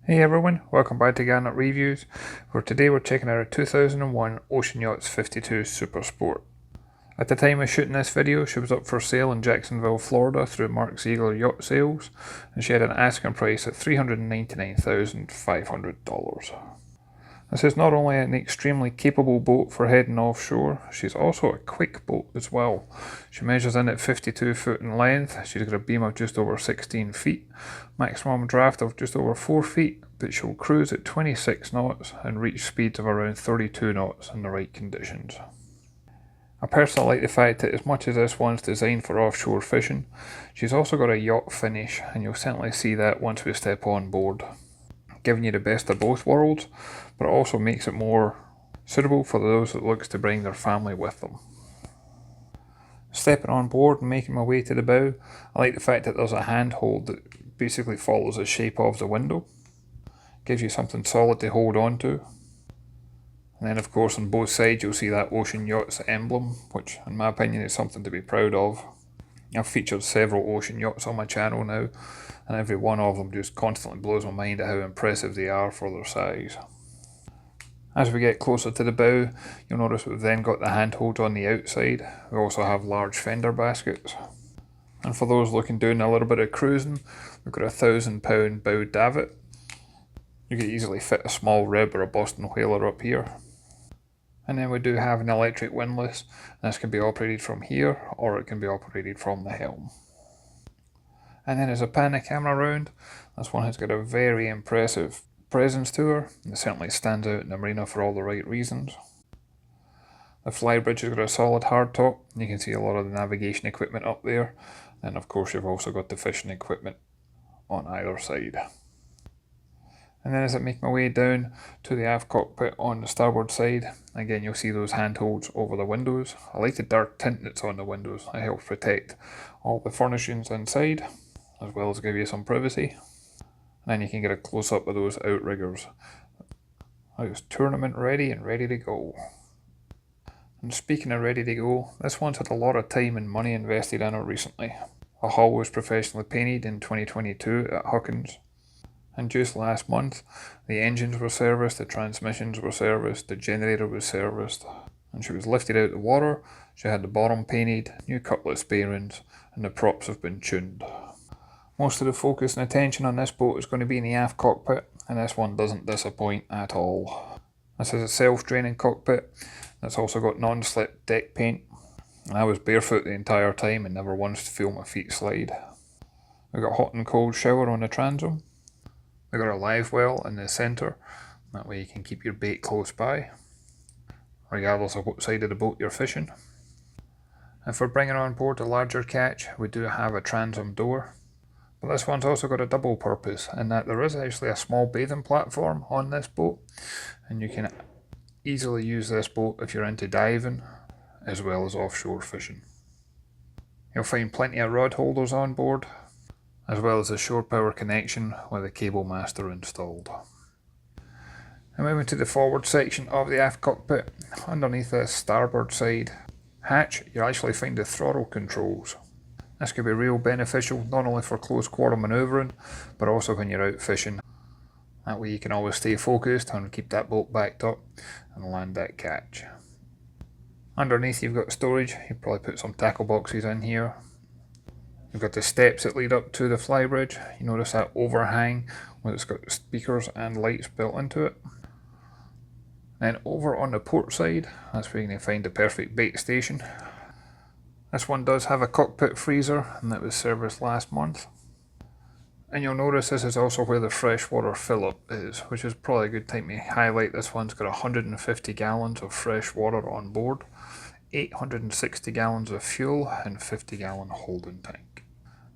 Hey everyone, welcome back to Garnock Reviews, where today we're checking out a 2001 Ocean Yachts 52 Super Sport. At the time of shooting this video, she was up for sale in Jacksonville, Florida through Mark Ziegler Yacht Sales, and she had an asking price at $399,500. This is not only an extremely capable boat for heading offshore, she's also a quick boat as well. She measures in at 52 foot in length, she's got a beam of just over 16 feet, maximum draft of just over 4 feet, but she'll cruise at 26 knots and reach speeds of around 32 knots in the right conditions. I personally like the fact that as much as this one's designed for offshore fishing, she's also got a yacht finish, and you'll certainly see that once we step on board, giving you the best of both worlds, but it also makes it more suitable for those that looks to bring their family with them. Stepping on board and making my way to the bow, I like the fact that there's a handhold that basically follows the shape of the window. Gives you something solid to hold on to. And then of course on both sides you'll see that Ocean Yachts emblem, which in my opinion is something to be proud of. I've featured several Ocean Yachts on my channel now, and every one of them just constantly blows my mind at how impressive they are for their size. As we get closer to the bow, you'll notice we've then got the handholds on the outside. We also have large fender baskets. And for those looking doing a little bit of cruising, we've got a 1,000-pound bow davit. You can easily fit a small rib or a Boston whaler up here. And then we do have an electric windlass. This can be operated from here, or it can be operated from the helm. And then as I pan the camera around, this one has got a very impressive presence to her, and it certainly stands out in the marina for all the right reasons. The Flybridge has got a solid hardtop, and you can see a lot of the navigation equipment up there. And of course you've also got the fishing equipment on either side. And then as I make my way down to the aft cockpit on the starboard side, again you'll see those handholds over the windows. I like the dark tint that's on the windows. It helps protect all the furnishings inside, as well as give you some privacy. And then you can get a close-up of those outriggers. It's tournament ready and ready to go. And speaking of ready to go, this one's had a lot of time and money invested in it recently. The hull was professionally painted in 2022 at Huckins. And just last month, the engines were serviced, the transmissions were serviced, the generator was serviced, and she was lifted out of the water. She had the bottom painted, new cutlass bearings, and the props have been tuned. Most of the focus and attention on this boat is going to be in the aft cockpit, and this one doesn't disappoint at all. This is a self-draining cockpit that's also got non-slip deck paint, and I was barefoot the entire time and never once feel my feet slide. We've got hot and cold shower on the transom. We've got a live well in the centre, that way you can keep your bait close by, regardless of what side of the boat you're fishing. And for bringing on board a larger catch, we do have a transom door. But this one's also got a double purpose, in that there is actually a small bathing platform on this boat, and you can easily use this boat if you're into diving, as well as offshore fishing. You'll find plenty of rod holders on board, as well as a shore power connection with a cable master installed. And moving to the forward section of the aft cockpit, underneath the starboard side hatch, you'll actually find the throttle controls. This could be real beneficial not only for close quarter manoeuvring, but also when you're out fishing. That way you can always stay focused and keep that boat backed up and land that catch. Underneath you've got storage. You probably put some tackle boxes in here. You've got the steps that lead up to the Flybridge. You notice that overhang where it's got speakers and lights built into it. Then over on the port side, that's where you're going to find the perfect bait station. This one does have a cockpit freezer, and that was serviced last month. And you'll notice this is also where the freshwater fill-up is, which is probably a good time to highlight. This one's got 150 gallons of fresh water on board, 860 gallons of fuel, and 50-gallon holding tank.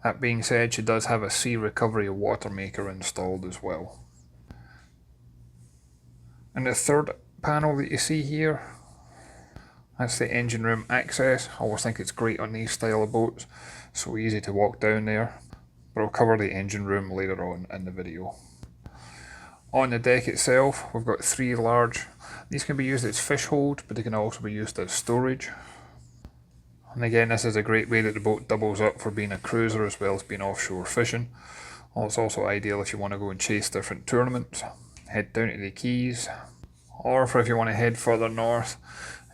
That being said, she does have a sea recovery water maker installed as well. And the third panel that you see here, that's the engine room access. I always think it's great on these style of boats, so easy to walk down there. But I'll cover the engine room later on in the video. On the deck itself, we've got three large, these can be used as fish holds, but they can also be used as storage. And again, this is a great way that the boat doubles up for being a cruiser as well as being offshore fishing. Well, it's also ideal if you want to go and chase different tournaments, head down to the Keys, or if you want to head further north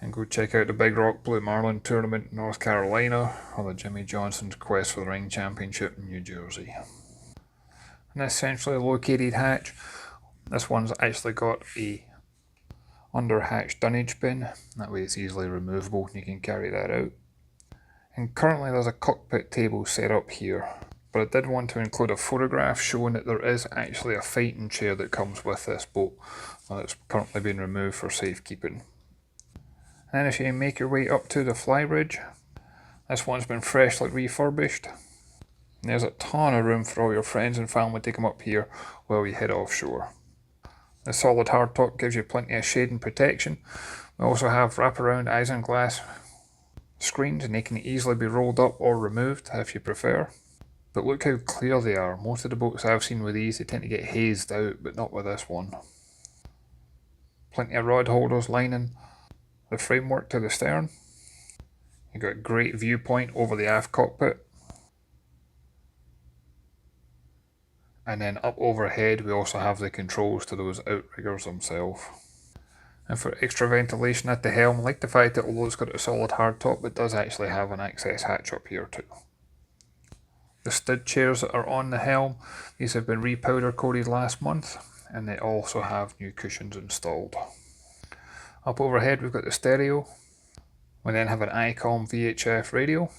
and go check out the Big Rock Blue Marlin tournament in North Carolina, or the Jimmy Johnson's Quest for the Ring Championship in New Jersey. An essentially located hatch. This one's actually got a under hatch dunnage bin, that way it's easily removable and you can carry that out. And currently there's a cockpit table set up here, but I did want to include a photograph showing that there is actually a fighting chair that comes with this boat, and it's currently been removed for safekeeping. And then if you make your way up to the Flybridge, this one's been freshly refurbished. And there's a ton of room for all your friends and family to come up here while we head offshore. The solid hardtop gives you plenty of shade and protection. We also have wraparound isinglass screens, and they can easily be rolled up or removed if you prefer. But look how clear they are. Most of the boats I've seen with these, they tend to get hazed out, but not with this one. Plenty of rod holders lining the framework to the stern. You've got a great viewpoint over the aft cockpit. And then up overhead we also have the controls to those outriggers themselves. And for extra ventilation at the helm, I like the fact that although it's got a solid hardtop, it does actually have an access hatch up here too. The stud chairs that are on the helm, these have been repowder coated last month, and they also have new cushions installed. Up overhead we've got the stereo. We then have an ICOM VHF radio.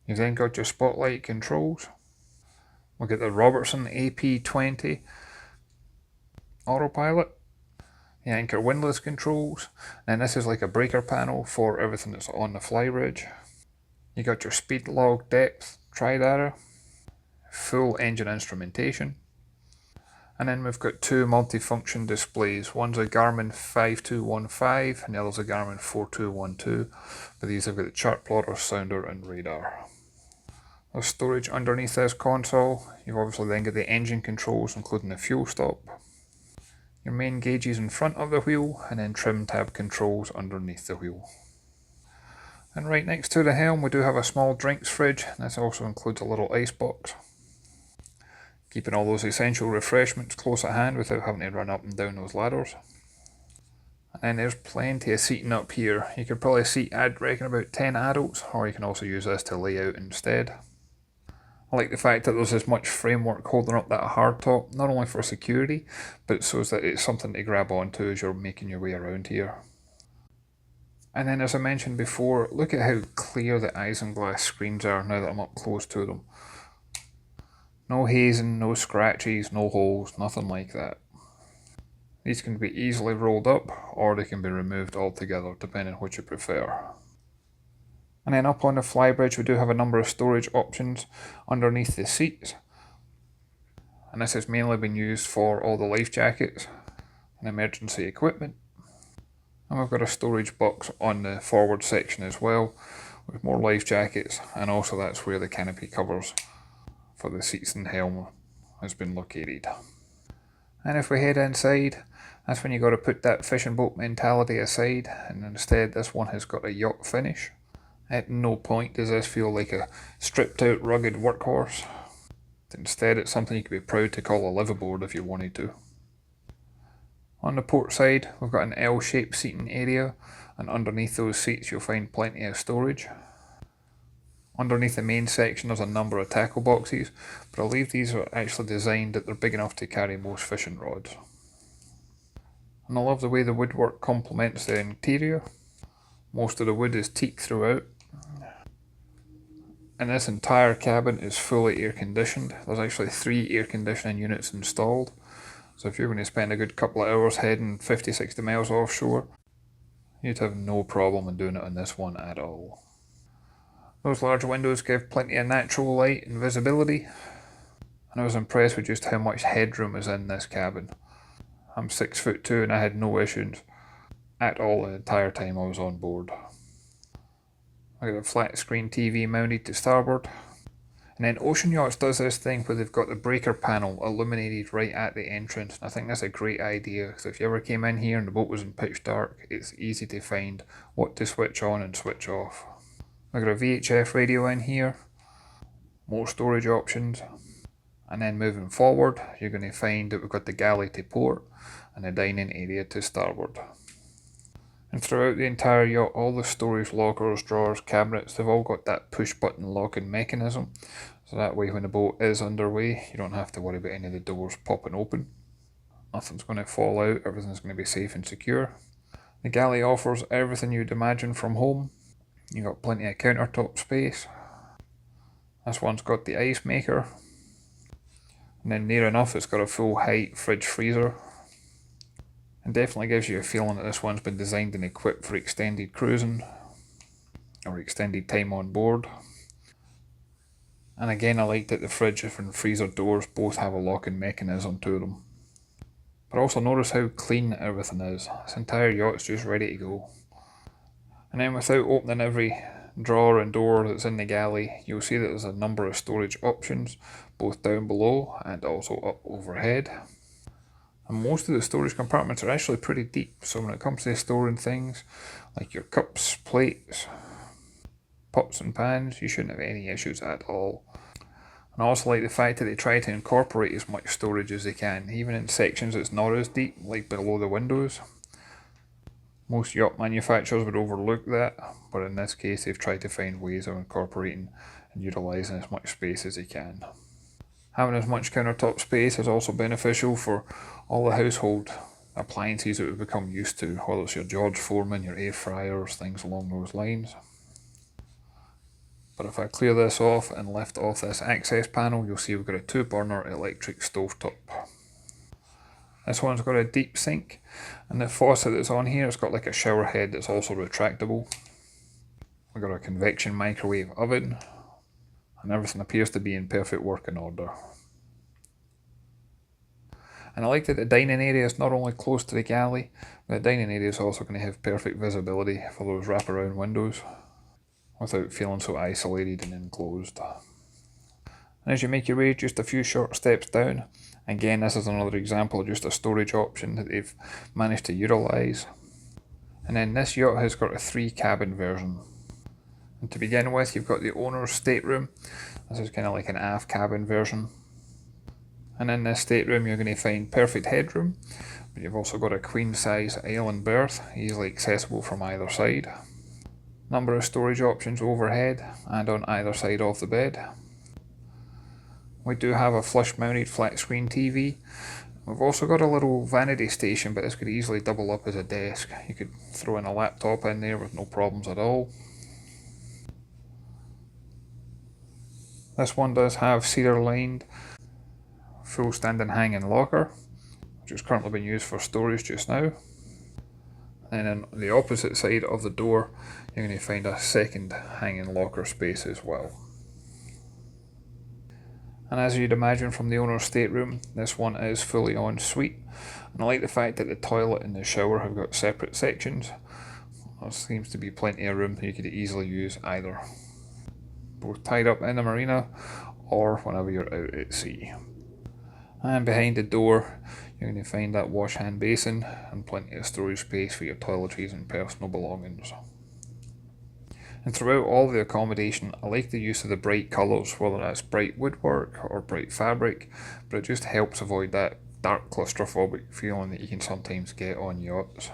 You've then got your spotlight controls. We'll get the Robertson AP20 autopilot, the anchor windlass controls, and this is like a breaker panel for everything that's on the Flybridge. You got your speed log depth tridata, full engine instrumentation, and then we've got two multifunction displays. One's a Garmin 5215 and the other's a Garmin 4212, but these have got the chart plotter, sounder and radar. There's storage underneath this console. You've obviously then got the engine controls including the fuel stop, your main gauges in front of the wheel, and then trim tab controls underneath the wheel. And right next to the helm we do have a small drinks fridge, and this also includes a little ice box, keeping all those essential refreshments close at hand without having to run up and down those ladders. And then there's plenty of seating up here. You could probably seat, I'd reckon, about 10 adults, or you can also use this to lay out instead. I like the fact that there's as much framework holding up that hardtop, not only for security, but so that it's something to grab onto as you're making your way around here. And then as I mentioned before, look at how clear the isinglass screens are now that I'm up close to them. No hazing, no scratches, no holes, nothing like that. These can be easily rolled up, or they can be removed altogether, depending on which you prefer. And then up on the Flybridge we do have a number of storage options underneath the seats. And this has mainly been used for all the life jackets and emergency equipment. And we've got a storage box on the forward section as well, with more life jackets, and also that's where the canopy covers for the seats and helm has been located. And if we head inside, that's when you got to put that fishing boat mentality aside, and instead this one has got a yacht finish. At no point does this feel like a stripped out rugged workhorse. Instead it's something you could be proud to call a liveaboard if you wanted to. On the port side we've got an L-shaped seating area, and underneath those seats you'll find plenty of storage. Underneath the main section there's a number of tackle boxes, but I believe these are actually designed that they're big enough to carry most fishing rods. And I love the way the woodwork complements the interior. Most of the wood is teak throughout. And this entire cabin is fully air conditioned. There's actually 3 air conditioning units installed. So if you're going to spend a good couple of hours heading 50-60 miles offshore, you'd have no problem in doing it on this one at all. Those large windows give plenty of natural light and visibility, and I was impressed with just how much headroom is in this cabin. I'm 6'2" and I had no issues at all the entire time I was on board. I got a flat screen TV mounted to starboard. And then Ocean Yachts does this thing where they've got the breaker panel illuminated right at the entrance. I think that's a great idea, because if you ever came in here and the boat was in pitch dark, it's easy to find what to switch on and switch off. I've got a VHF radio in here, more storage options, And then moving forward, you're going to find that we've got the galley to port and the dining area to starboard. And throughout the entire yacht, all the storage lockers, drawers, cabinets, they've all got that push button locking mechanism. So that way when the boat is underway, you don't have to worry about any of the doors popping open. Nothing's going to fall out, everything's going to be safe and secure. The galley offers everything you'd imagine from home. You've got plenty of countertop space. This one's got the ice maker. And then near enough it's got a full height fridge freezer. It definitely gives you a feeling that this one's been designed and equipped for extended cruising or extended time on board. And again, I like that the fridge and freezer doors both have a locking mechanism to them. But also notice how clean everything is. This entire yacht's just ready to go. And then without opening every drawer and door that's in the galley, you'll see that there's a number of storage options, both down below and also up overhead. And most of the storage compartments are actually pretty deep, so when it comes to storing things like your cups, plates, pots and pans, you shouldn't have any issues at all. And I also like the fact that they try to incorporate as much storage as they can, even in sections that's not as deep, like below the windows. Most yacht manufacturers would overlook that, but in this case they've tried to find ways of incorporating and utilising as much space as they can. Having as much countertop space is also beneficial for all the household appliances that we've become used to, whether it's your George Foreman, your air fryers, things along those lines. But if I clear this off and lift off this access panel, you'll see we've got a 2-burner electric stovetop. This one's got a deep sink, and the faucet that's on here has got like a shower head that's also retractable. We've got a convection microwave oven, and everything appears to be in perfect working order. And I like that the dining area is not only close to the galley, but the dining area is also going to have perfect visibility for those wraparound windows without feeling so isolated and enclosed. And as you make your way just a few short steps down, again this is another example of just a storage option that they've managed to utilise. And then this yacht has got a 3-cabin version. And to begin with, you've got the owner's stateroom. This is kind of like an aft cabin version. And in this stateroom you're going to find perfect headroom, but you've also got a queen size island berth, easily accessible from either side. Number of storage options overhead and on either side of the bed. We do have a flush mounted flat screen TV. We've also got a little vanity station, but this could easily double up as a desk. You could throw in a laptop in there with no problems at all. This one does have cedar lined full standing hanging locker, which is currently being used for storage just now. And on the opposite side of the door you're going to find a second hanging locker space as well. And as you'd imagine from the owner's stateroom, this one is fully en suite, and I like the fact that the toilet and the shower have got separate sections. There seems to be plenty of room, you could easily use either, both tied up in the marina or whenever you're out at sea. And behind the door you're going to find that wash hand basin and plenty of storage space for your toiletries and personal belongings. And throughout all the accommodation, I like the use of the bright colours, whether that's bright woodwork or bright fabric, but it just helps avoid that dark claustrophobic feeling that you can sometimes get on yachts.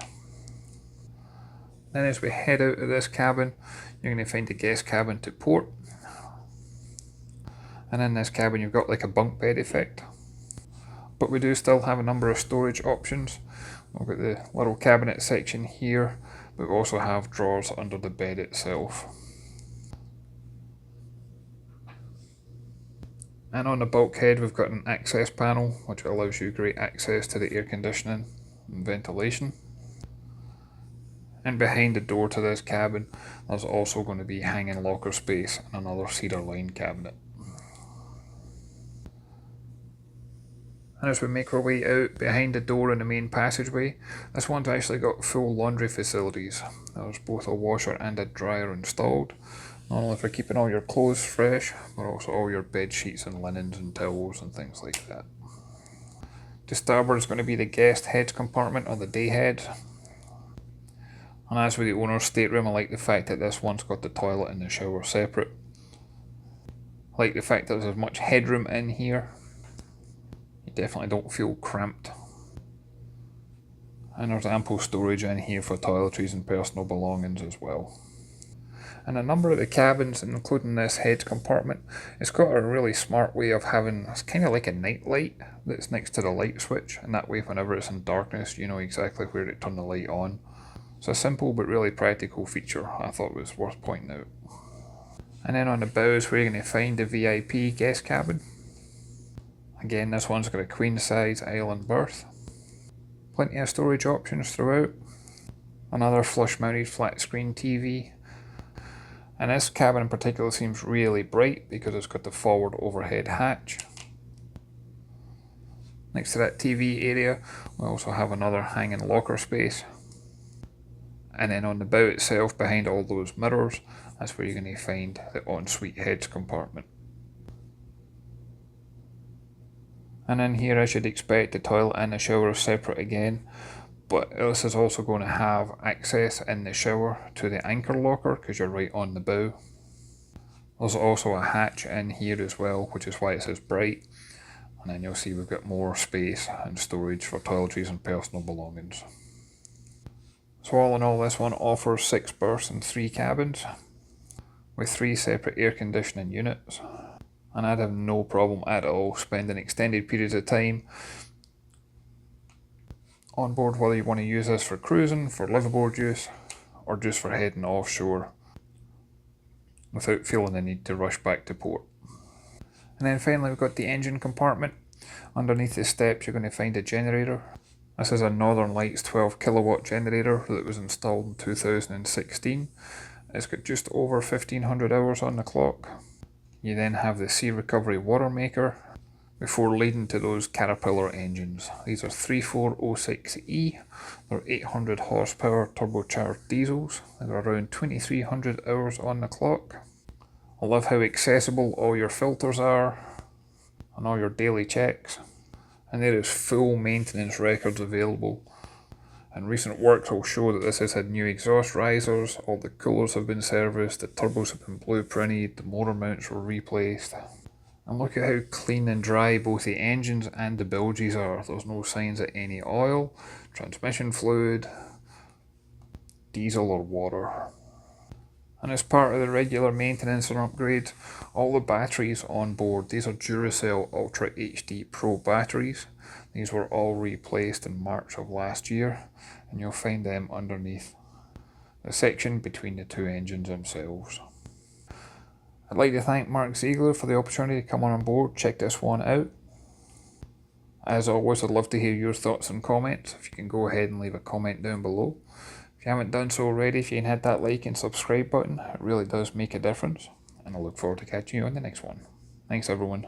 Then as we head out of this cabin, you're going to find the guest cabin to port. And in this cabin you've got like a bunk bed effect. But we do still have a number of storage options. We've got the little cabinet section here, but we also have drawers under the bed itself. And on the bulkhead we've got an access panel which allows you great access to the air conditioning and ventilation. And behind the door to this cabin there's also going to be hanging locker space and another cedar lined cabinet. And as we make our way out behind the door in the main passageway, this one's actually got full laundry facilities. There's both a washer and a dryer installed, not only for keeping all your clothes fresh, but also all your bed sheets and linens and towels and things like that. To starboard is going to be the guest heads compartment or the day heads. And as with the owner's stateroom, I like the fact that this one's got the toilet and the shower separate. I like the fact that there's as much headroom in here. definitely don't feel cramped. And there's ample storage in here for toiletries and personal belongings as well. And a number of the cabins, including this head compartment, it's got a really smart way of having, it's kind of like a night light that's next to the light switch, and that way whenever it's in darkness you know exactly where to turn the light on. It's a simple but really practical feature I thought was worth pointing out. And then on the bow is where you're going to find the VIP guest cabin. Again, this one's got a queen size island berth. Plenty of storage options throughout. Another flush mounted flat screen TV. And this cabin in particular seems really bright because it's got the forward overhead hatch. Next to that TV area we also have another hanging locker space. And then on the bow itself, behind all those mirrors, that's where you're going to find the ensuite heads compartment. And in here, as you'd expect, the toilet and the shower are separate again, but this is also going to have access in the shower to the anchor locker because you're right on the bow. There's also a hatch in here as well, which is why it says bright. And then you'll see we've got more space and storage for toiletries and personal belongings. So all in all, this one offers 6 berths and 3 cabins with 3 separate air conditioning units. And I'd have no problem at all spending extended periods of time on board, whether you want to use this for cruising, for liveaboard use, or just for heading offshore without feeling the need to rush back to port. And then finally we've got the engine compartment. Underneath the steps you're going to find a generator. This is a Northern Lights 12 kilowatt generator that was installed in 2016. It's got just over 1500 hours on the clock. You then have the sea recovery water maker before leading to those Caterpillar engines. These are 3406E, they're 800 horsepower turbocharged diesels, they're around 2300 hours on the clock. I love how accessible all your filters are and all your daily checks, and there is full maintenance records available. And recent works will show that this has had new exhaust risers, all the coolers have been serviced, the turbos have been blueprinted, the motor mounts were replaced. And look at how clean and dry both the engines and the bilges are. There's no signs of any oil, transmission fluid, diesel or water. And as part of the regular maintenance and upgrades, all the batteries on board, these are Duracell Ultra HD Pro batteries. These were all replaced in March of last year, and you'll find them underneath the section between the 2 engines themselves. I'd like to thank Mark Ziegler for the opportunity to come on board, check this one out. As always, I'd love to hear your thoughts and comments. If you can go ahead and leave a comment down below. If you haven't done so already, if you can hit that like and subscribe button, it really does make a difference. And I look forward to catching you on the next one. Thanks everyone.